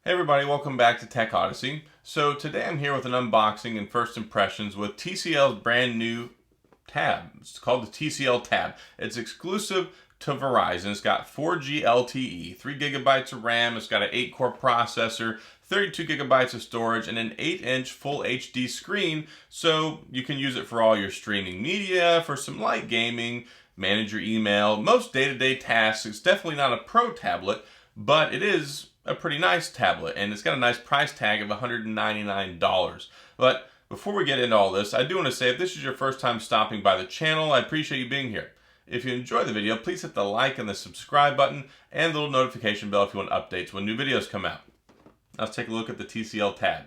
Hey everybody, welcome back to Tech Odyssey. So today I'm here with an unboxing and first impressions with TCL's brand new tab. It's called the TCL tab. It's exclusive to Verizon. It's got 4G LTE, 3 gigabytes of RAM, it's got an 8-core processor, 32 gigabytes of storage, and an 8-inch full HD screen, so you can use it for all your streaming media, for some light gaming, manage your email, most day-to-day tasks. It's definitely not a pro tablet, but it is a pretty nice tablet, and it's got a nice price tag of $199. But before we get into all this, I do want to say if this is your first time stopping by the channel, I appreciate you being here. If you enjoy the video, please hit the like and the subscribe button and the little notification bell if you want updates when new videos come out. Now let's take a look at the TCL tab.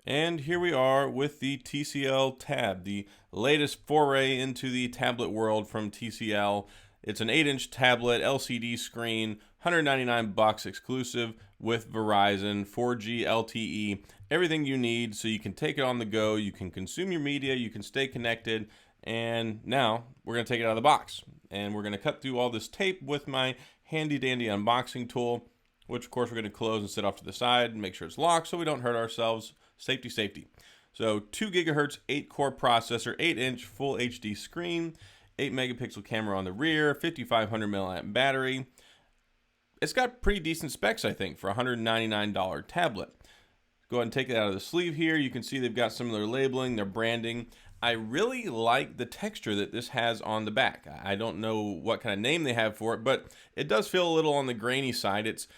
And here we are with the TCL tab, the latest foray into the tablet world from TCL. It's an 8-inch tablet, LCD screen, $199 exclusive with Verizon, 4G LTE, everything you need so you can take it on the go, you can consume your media, you can stay connected, and now we're going to take it out of the box. And we're going to cut through all this tape with my handy dandy unboxing tool, which of course we're going to close and set off to the side and make sure it's locked so we don't hurt ourselves. Safety, safety. So 2 gigahertz, 8-core processor, 8-inch full HD screen, 8 megapixel camera on the rear, 5500 milliamp battery. It's got pretty decent specs, I think, for a $199 tablet. Go ahead and take it out of the sleeve here. You can see they've got some of their labeling, their branding. I really like the texture that this has on the back. I don't know what kind of name they have for it, but it does feel a little on the grainy side. It's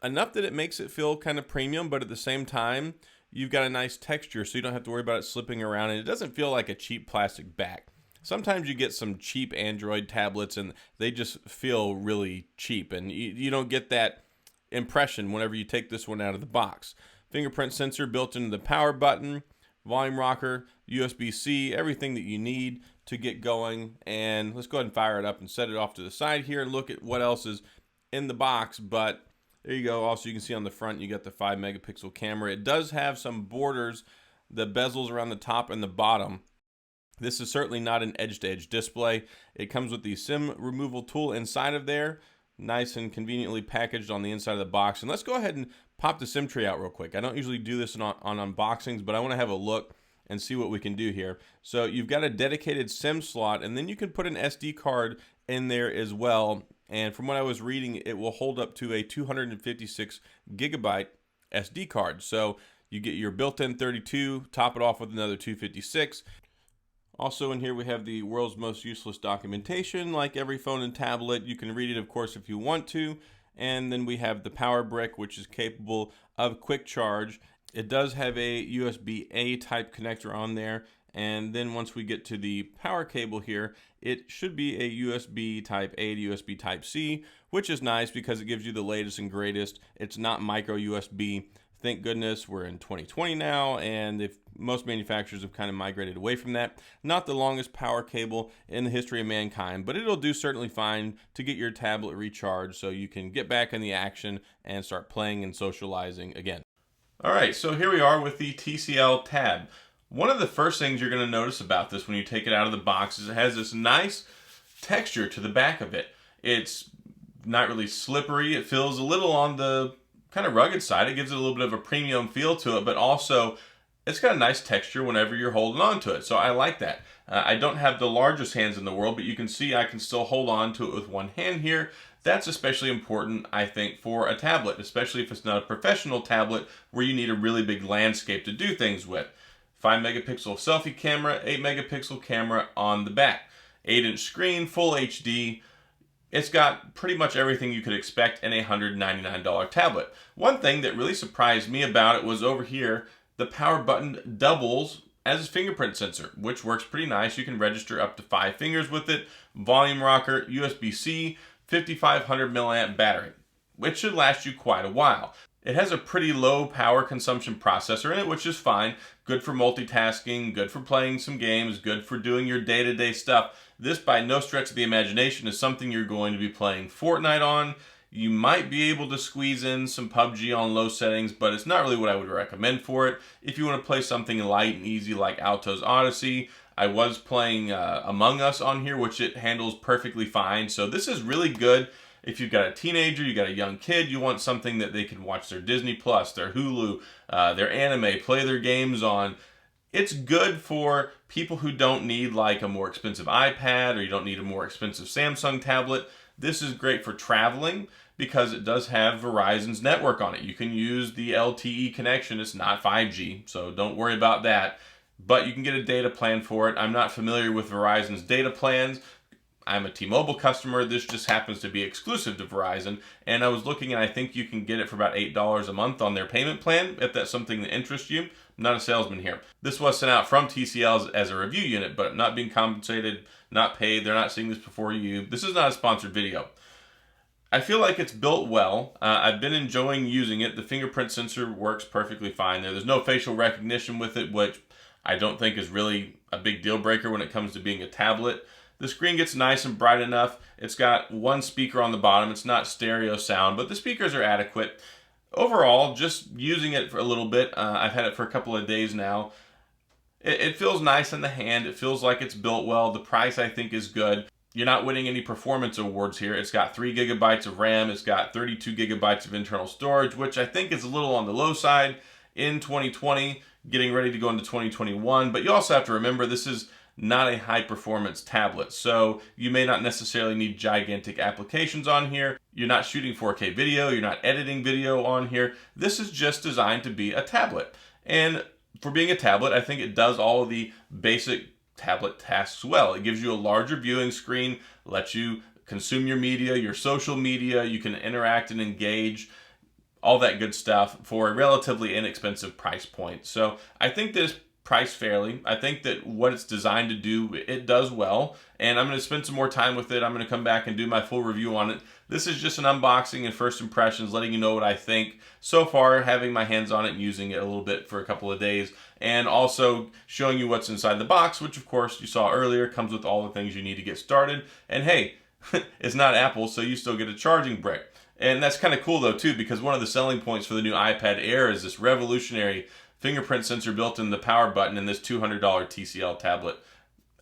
enough that it makes it feel kind of premium, but at the same time, you've got a nice texture, so you don't have to worry about it slipping around, and it doesn't feel like a cheap plastic back. Sometimes you get some cheap Android tablets, and they just feel really cheap, and you don't get that impression whenever you take this one out of the box. Fingerprint sensor built into the power button, volume rocker, USB-C, everything that you need to get going. And let's go ahead and fire it up and set it off to the side here and look at what else is in the box. But there you go. Also, you can see on the front, you got the 5 megapixel camera. It does have some borders, the bezels around the top and the bottom. This is certainly not an edge-to-edge display. It comes with the SIM removal tool inside of there, nice and conveniently packaged on the inside of the box. And let's go ahead and pop the SIM tray out real quick. I don't usually do this on unboxings, but I want to have a look and see what we can do here. So you've got a dedicated SIM slot, and then you can put an SD card in there as well. And from what I was reading, it will hold up to a 256 gigabyte SD card. So you get your built-in 32, top it off with another 256. Also in here we have the world's most useless documentation. Like every phone and tablet, you can read it, of course, if you want to. And then we have the power brick, which is capable of quick charge. It does have a USB-A type connector on there. And then once we get to the power cable here, it should be a USB type A to USB type C, which is nice because it gives you the latest and greatest. It's not micro USB. Thank goodness we're in 2020 now, and if most manufacturers have kind of migrated away from that. Not the longest power cable in the history of mankind, but it'll do certainly fine to get your tablet recharged so you can get back in the action and start playing and socializing again. All right, so here we are with the TCL tab. One of the first things you're going to notice about this when you take it out of the box is it has this nice texture to the back of it. It's not really slippery. It feels a little on the kind of rugged side. It gives it a little bit of a premium feel to it, but also it's got a nice texture whenever you're holding on to it. So I like that. I don't have the largest hands in the world, but you can see I can still hold on to it with one hand here. That's especially important, I think, for a tablet, especially if it's not a professional tablet where you need a really big landscape to do things with. 5 megapixel selfie camera, 8 megapixel camera on the back. 8-inch screen, full HD. It's got pretty much everything you could expect in a $199 tablet. One thing that really surprised me about it was over here, the power button doubles as a fingerprint sensor, which works pretty nice. You can register up to 5 fingers with it. Volume rocker, USB-C, 5500 milliamp battery, which should last you quite a while. It has a pretty low power consumption processor in it, which is fine. Good for multitasking, good for playing some games, good for doing your day-to-day stuff. This, by no stretch of the imagination, is something you're going to be playing Fortnite on. You might be able to squeeze in some PUBG on low settings, but it's not really what I would recommend for it. If you want to play something light and easy like Alto's Odyssey, I was playing Among Us on here, which it handles perfectly fine. So this is really good if you've got a teenager, you got a young kid, you want something that they can watch their Disney Plus, their Hulu, their anime, play their games on. It's good for people who don't need like a more expensive iPad, or you don't need a more expensive Samsung tablet. This is great for traveling because it does have Verizon's network on it. You can use the LTE connection. It's not 5G, so don't worry about that. But you can get a data plan for it. I'm not familiar with Verizon's data plans. I'm a T-Mobile customer. This just happens to be exclusive to Verizon. And I was looking, and I think you can get it for about $8 a month on their payment plan, if that's something that interests you. I'm not a salesman here. This was sent out from TCL as a review unit, but not being compensated, not paid. They're not seeing this before you. This is not a sponsored video. I feel like it's built well. I've been enjoying using it. The fingerprint sensor works perfectly fine there. There's no facial recognition with it, which I don't think is really a big deal breaker when it comes to being a tablet. The screen gets nice and bright enough. It's got one speaker on the bottom. It's not stereo sound, but the speakers are adequate. Overall, just using it for a little bit, I've had it for a couple of days now. It feels nice in the hand. It feels like it's built well. The price, I think, is good. You're not winning any performance awards here. It's got 3 gigabytes of RAM. It's got 32 gigabytes of internal storage, which I think is a little on the low side in 2020, getting ready to go into 2021. But you also have to remember this is not a high performance tablet, so you may not necessarily need gigantic applications on here. You're not shooting 4K video, you're not editing video on here. This is just designed to be a tablet, and for being a tablet, I think it does all of the basic tablet tasks well. It gives you a larger viewing screen, lets you consume your media, your social media, you can interact and engage, all that good stuff for a relatively inexpensive price point. So I think this priced fairly. I think that what it's designed to do, it does well, and I'm going to spend some more time with it. I'm going to come back and do my full review on it. This is just an unboxing and first impressions, letting you know what I think so far, having my hands on it and using it a little bit for a couple of days, and also showing you what's inside the box, which of course you saw earlier comes with all the things you need to get started. And hey, it's not Apple, so you still get a charging brick. And that's kind of cool though too, because one of the selling points for the new iPad Air is this revolutionary fingerprint sensor built in the power button, and this $200 TCL tablet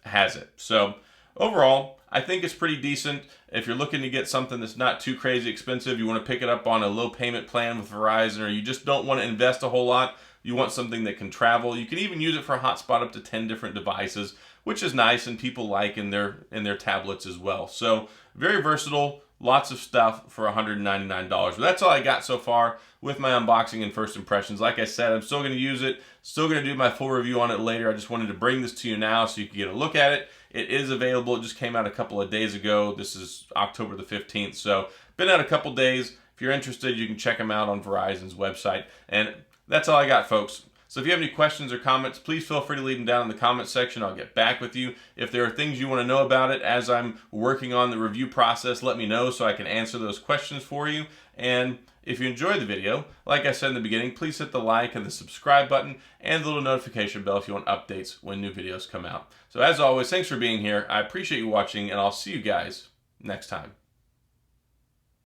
has it. So overall, I think it's pretty decent. If you're looking to get something that's not too crazy expensive, you want to pick it up on a low payment plan with Verizon, or you just don't want to invest a whole lot, you want something that can travel. You can even use it for a hotspot up to 10 different devices, which is nice and people like in their tablets as well. So very versatile. Lots of stuff for $199. But that's all I got so far with my unboxing and first impressions. Like I said, I'm still going to use it. Still going to do my full review on it later. I just wanted to bring this to you now so you can get a look at it. It is available. It just came out a couple of days ago. This is October the 15th. So been out a couple days. If you're interested, you can check them out on Verizon's website. And that's all I got, folks. So if you have any questions or comments, please feel free to leave them down in the comment section. I'll get back with you. If there are things you want to know about it as I'm working on the review process, let me know so I can answer those questions for you. And if you enjoyed the video, like I said in the beginning, please hit the like and the subscribe button and the little notification bell if you want updates when new videos come out. So as always, thanks for being here. I appreciate you watching, and I'll see you guys next time.